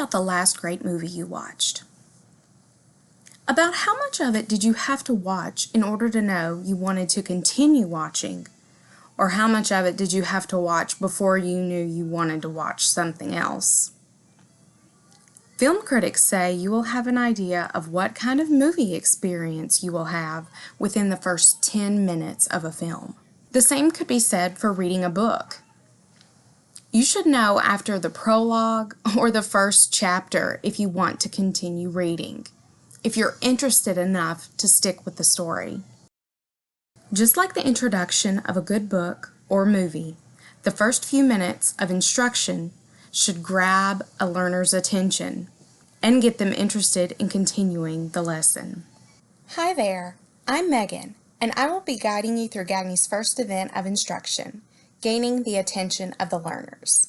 about the last great movie you watched? About how much of it did you have to watch in order to know you wanted to continue watching? Or how much of it did you have to watch before you knew you wanted to watch something else? Film critics say you will have an idea of what kind of movie experience you will have within the first 10 minutes of a film. The same could be said for reading a book. You should know after the prologue or the first chapter if you want to continue reading, if you're interested enough to stick with the story. Just like the introduction of a good book or movie, the first few minutes of instruction should grab a learner's attention and get them interested in continuing the lesson. Hi there, I'm Megan, and I will be guiding you through Gagne's first event of instruction, gaining the attention of the learners.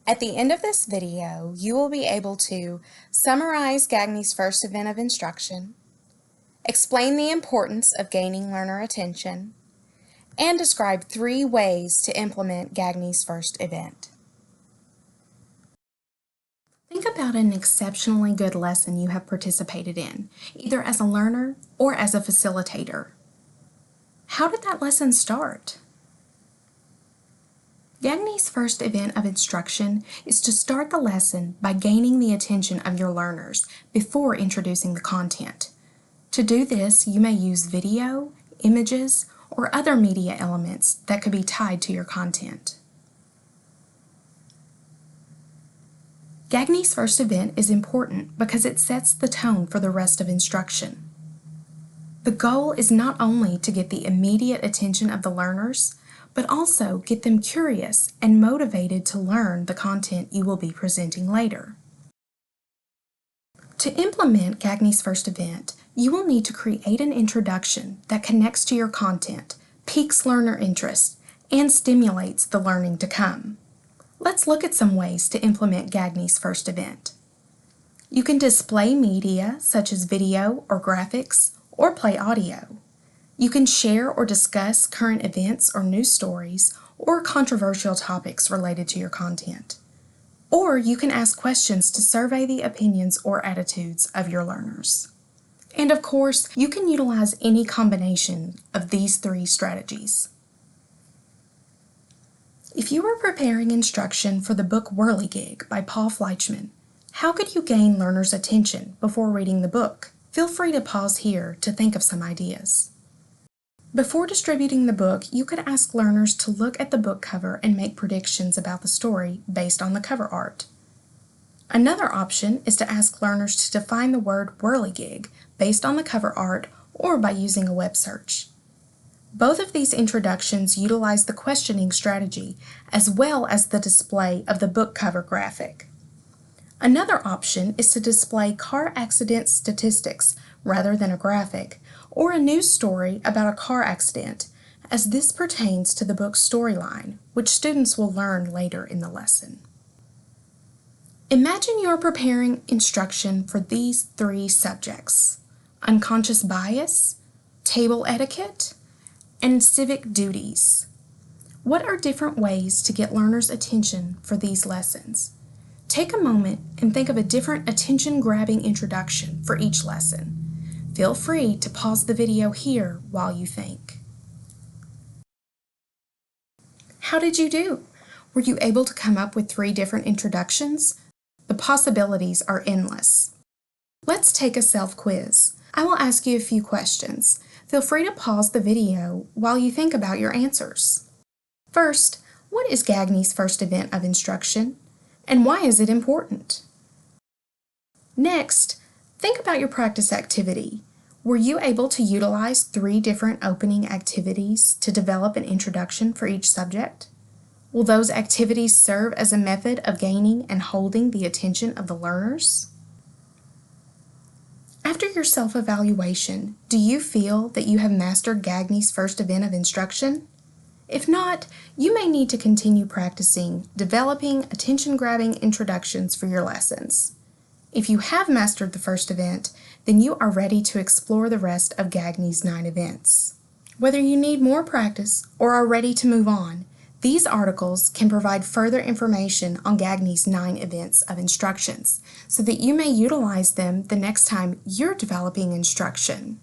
At the end of this video, you will be able to summarize Gagne's first event of instruction, explain the importance of gaining learner attention, and describe 3 ways to implement Gagne's first event. Think about an exceptionally good lesson you have participated in, either as a learner or as a facilitator. How did that lesson start? Gagne's first event of instruction is to start the lesson by gaining the attention of your learners before introducing the content. To do this, you may use video, images, or other media elements that could be tied to your content. Gagne's first event is important because it sets the tone for the rest of instruction. The goal is not only to get the immediate attention of the learners, but also get them curious and motivated to learn the content you will be presenting later. To implement Gagne's first event, you will need to create an introduction that connects to your content, piques learner interest, and stimulates the learning to come. Let's look at some ways to implement Gagne's first event. You can display media such as video or graphics, or play audio. You can share or discuss current events or news stories or controversial topics related to your content. Or you can ask questions to survey the opinions or attitudes of your learners. And of course, you can utilize any combination of these 3 strategies. If you were preparing instruction for the book Whirligig by Paul Fleischman, how could you gain learners' attention before reading the book? Feel free to pause here to think of some ideas. Before distributing the book, you could ask learners to look at the book cover and make predictions about the story based on the cover art. Another option is to ask learners to define the word whirligig based on the cover art or by using a web search. Both of these introductions utilize the questioning strategy as well as the display of the book cover graphic. Another option is to display car accident statistics rather than a graphic, or a news story about a car accident, as this pertains to the book's storyline, which students will learn later in the lesson. Imagine you're preparing instruction for these 3 subjects: unconscious bias, table etiquette, and civic duties. What are different ways to get learners' attention for these lessons? Take a moment and think of a different attention-grabbing introduction for each lesson. Feel free to pause the video here while you think. How did you do? Were you able to come up with 3 different introductions? The possibilities are endless. Let's take a self-quiz. I will ask you a few questions. Feel free to pause the video while you think about your answers. First, what is Gagne's first event of instruction, and why is it important? Next, think about your practice activity. Were you able to utilize 3 different opening activities to develop an introduction for each subject? Will those activities serve as a method of gaining and holding the attention of the learners? After your self-evaluation, do you feel that you have mastered Gagne's first event of instruction? If not, you may need to continue practicing developing attention-grabbing introductions for your lessons. If you have mastered the first event, then you are ready to explore the rest of Gagne's 9 events. Whether you need more practice or are ready to move on, These articles can provide further information on Gagne's 9 events of instructions so that you may utilize them the next time you're developing instruction.